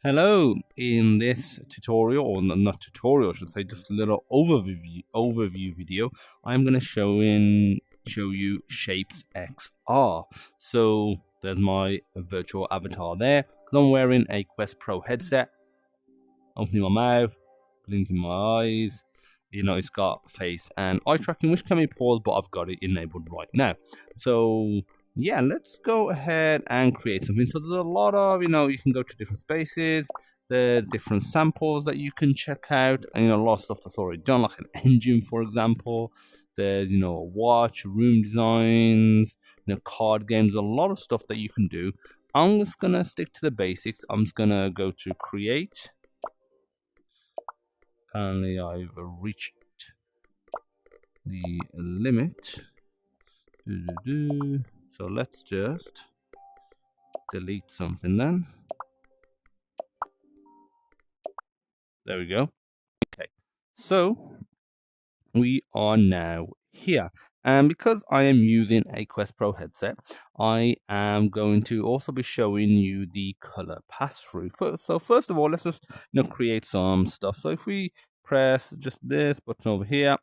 Hello, in this tutorial, or not tutorial, I should say, just a little overview video. I'm going to show you ShapesXR. So there's my virtual avatar there. Because I'm wearing a Quest Pro headset. Opening my mouth, blinking my eyes. You know, it's got face and eye tracking, which can be paused, but I've got it enabled right now. So yeah, let's go ahead and create something. So there's a lot of, you can go to different spaces, the different samples that you can check out, and a lot of stuff that's already done, like an engine, for example. There's, a watch, room designs, card games, a lot of stuff that you can do. I'm just gonna stick to the basics. I'm just gonna go to create. Apparently I've reached the limit. So let's just delete something then. There we go. Okay, so we are now here. And because I am using a Quest Pro headset, I am going to also be showing you the color pass-through. So first of all, let's just create some stuff. So if we press just this button over here,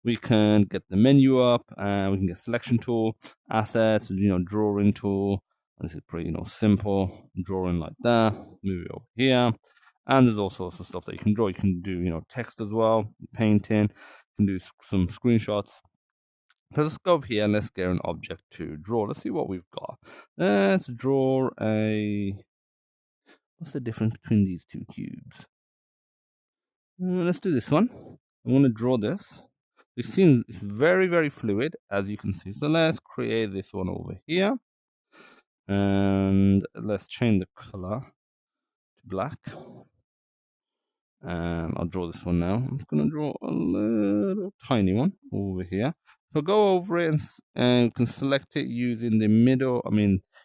we can get the menu up, and we can get selection tool, assets, drawing tool. This is pretty simple, drawing like that. Move it over here, and there's all sorts of stuff that you can draw. You can do text as well, painting. You can do some screenshots. So let's go over here and let's get an object to draw. Let's see what we've got. Let's draw a. What's the difference between these two cubes? Let's do this one. I want to draw this. It's very, very fluid, as you can see. So let's create this one over here. And let's change the color to black. And I'll draw this one now. I'm just going to draw a little tiny one over here. So go over it and you can select it using the middle,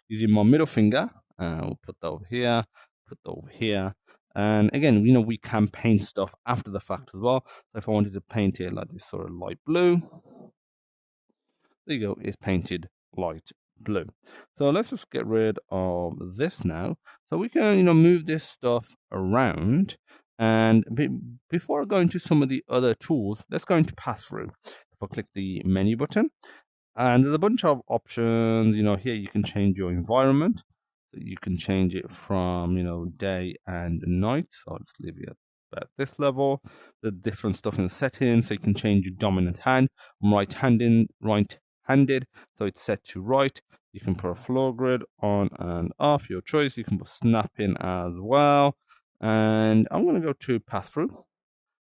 using my middle finger. And we'll put that over here, put that over here. And again, we can paint stuff after the fact as well. So if I wanted to paint it like this sort of light blue, there you go, it's painted light blue. So let's just get rid of this now. So we can, move this stuff around. And before I go into some of the other tools, let's go into Passthrough. If I click the menu button, and there's a bunch of options. Here you can change your environment. You can change it from, day and night. So I'll just leave it at about this level. The different stuff in the settings. So you can change your dominant hand. I'm right-handed, so it's set to right. You can put a floor grid on and off, your choice. You can put snap in as well. And I'm going to go to Passthrough.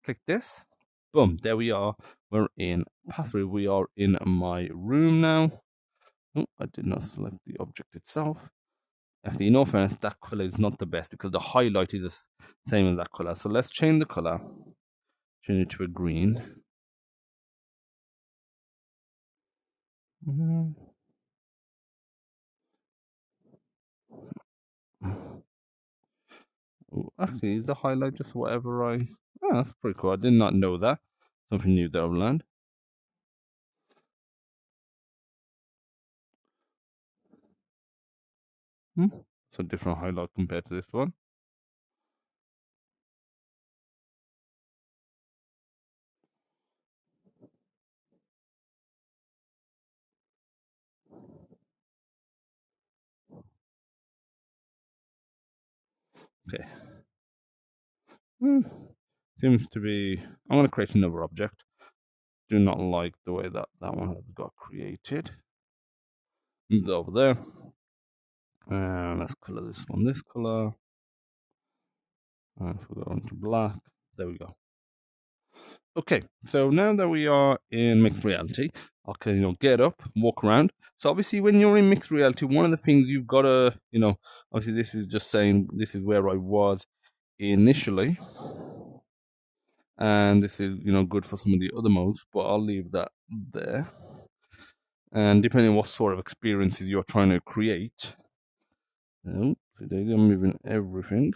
Click this. Boom, there we are. We're in Passthrough. We are in my room now. Oh, I did not select the object itself. Actually, in all fairness, that color is not the best because the highlight is the same as that color. So let's change the color. Change it to a green. Ooh, actually, is the highlight just whatever I... Oh, that's pretty cool. I did not know that. Something new that I've learned. It's a different highlight compared to this one. Okay. Seems to be... I'm going to create another object. Do not like the way that one has got created. Move it over there. And let's color this one this color. And if we go into black, there we go. Okay, so now that we are in mixed reality, I can get up, walk around. So obviously, when you're in mixed reality, one of the things you've got to, obviously this is just saying this is where I was initially, and this is good for some of the other modes, but I'll leave that there. And depending on what sort of experiences you're trying to create, today I'm moving everything.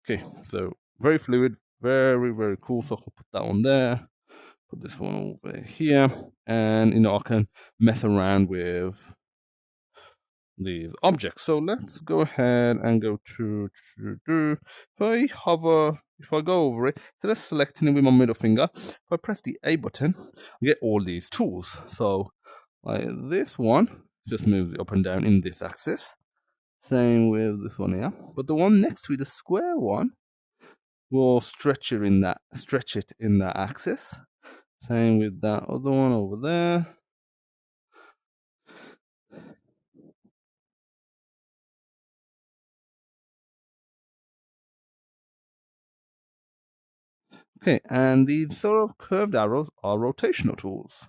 Okay, so very fluid, very, very cool. So I'll put that one there, put this one over here, and I can mess around with these objects. So let's go ahead and go to if I go over it, instead of selecting it with my middle finger, if I press the A button, I get all these tools. So like this one just moves it up and down in this axis. Same with this one here. But the one next to it, the square one, will stretch it in that axis. Same with that other one over there. Okay, and these sort of curved arrows are rotational tools.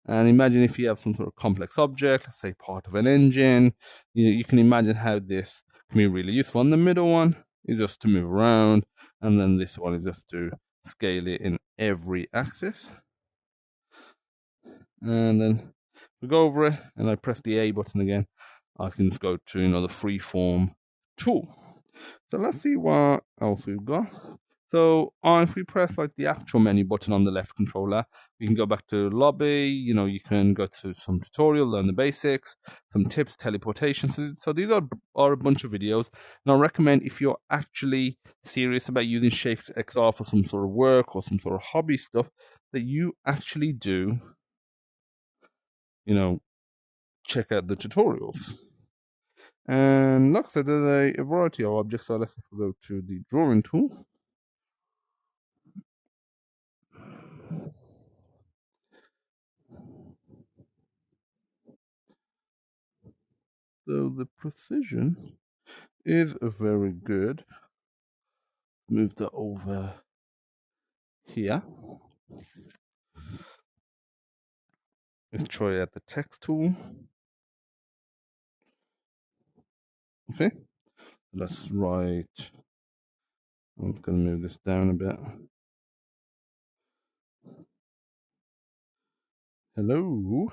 And imagine if you have some sort of complex object, let's say part of an engine, you can imagine how this can be really useful. And the middle one is just to move around, and then this one is just to scale it in every axis. And then we go over it, and I press the A button again, I can just go to the freeform tool. So let's see what else we've got. So if we press like the actual menu button on the left controller, we can go back to lobby. You can go to some tutorial, learn the basics, some tips, teleportation. So these are a bunch of videos, and I recommend if you're actually serious about using ShapesXR for some sort of work or some sort of hobby stuff, that you actually do, check out the tutorials. And like I said, there's a variety of objects. So let's go to the drawing tool. So the precision is very good. Move that over here. Let's try out the text tool. Okay, let's write. I'm going to move this down a bit. Hello.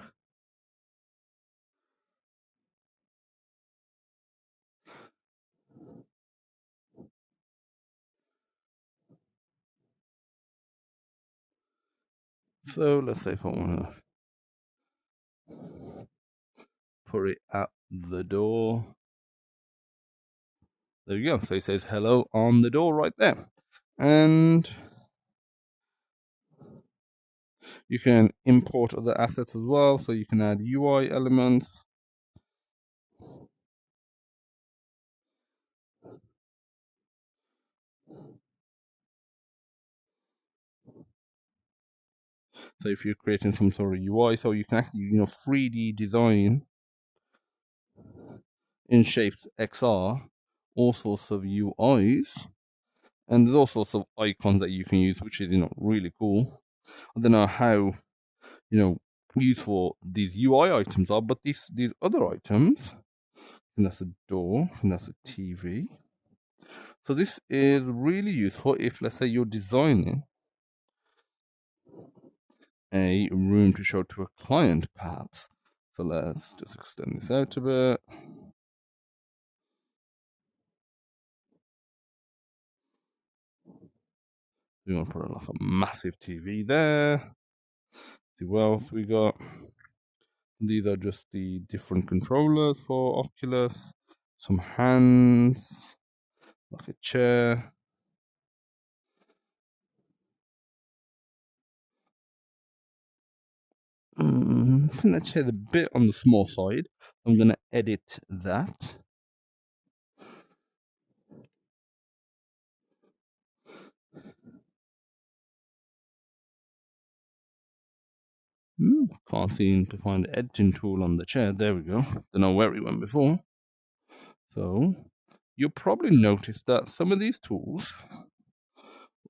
So let's say if I want to put it at the door. There you go. So it says hello on the door right there. And you can import other assets as well. So you can add UI elements. So if you're creating some sort of UI, so you can actually 3D design in ShapesXR all sorts of UIs, and there's all sorts of icons that you can use, which is really cool. I don't know how useful these UI items are, but these other items, and that's a door, and that's a TV. So this is really useful if, let's say, you're designing a room to show to a client, perhaps. So let's just extend this out a bit. We want to put like a massive TV there. See what else we got. These are just the different controllers for Oculus. Some hands, like a chair. I think that chair's a bit on the small side. I'm going to edit that. Can't seem to find the editing tool on the chair. There we go. Don't know where it went before. So you'll probably notice that some of these tools,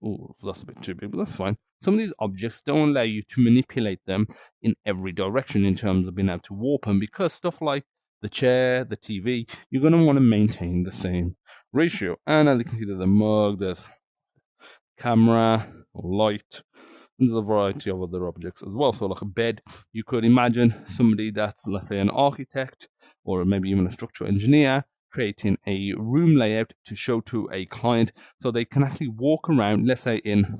oh, that's a bit too big, but that's fine. Some of these objects don't allow you to manipulate them in every direction in terms of being able to warp them, because stuff like the chair, the TV, you're going to want to maintain the same ratio. And as you can see, there's a mug, there's camera, light, and there's a variety of other objects as well. So like a bed, you could imagine somebody that's, let's say, an architect or maybe even a structural engineer creating a room layout to show to a client so they can actually walk around, let's say in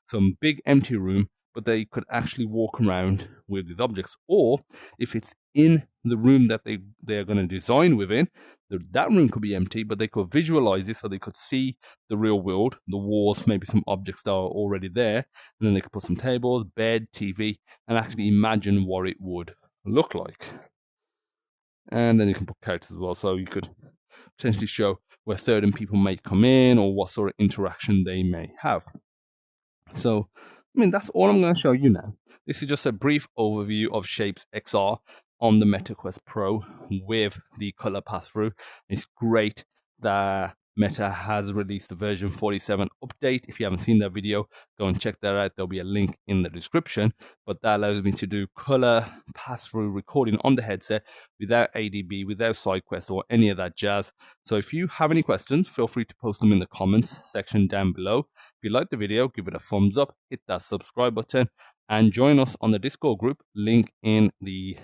some big empty room, but they could actually walk around with these objects. Or if it's in the room that they're going to design within, that room could be empty, but they could visualize it so they could see the real world, the walls, maybe some objects that are already there, and then they could put some tables, bed, TV, and actually imagine what it would look like. And then you can put characters as well, so you could potentially show where certain people may come in or what sort of interaction they may have. So, I mean, that's all I'm going to show you now. This is just a brief overview of ShapesXR on the MetaQuest Pro with the color pass-through. It's great that Meta has released the version 47 update. If you haven't seen that video, go and check that out. There'll be a link in the description. But that allows me to do color pass-through recording on the headset without ADB, without SideQuest or any of that jazz. So if you have any questions, feel free to post them in the comments section down below. If you like the video, give it a thumbs up, hit that subscribe button, and join us on the Discord group, link in the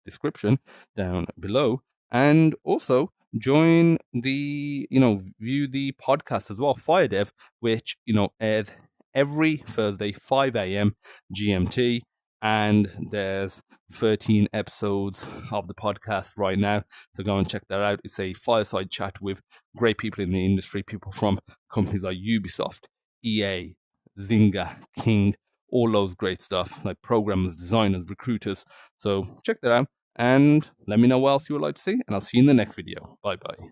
description down below. And also join the, view the podcast as well, FireDev, which, airs every Thursday, 5 a.m. GMT. And there's 13 episodes of the podcast right now. So go and check that out. It's a fireside chat with great people in the industry, people from companies like Ubisoft, EA, Zynga, King, all those great stuff, like programmers, designers, recruiters. So check that out and let me know what else you would like to see, and I'll see you in the next video. Bye bye.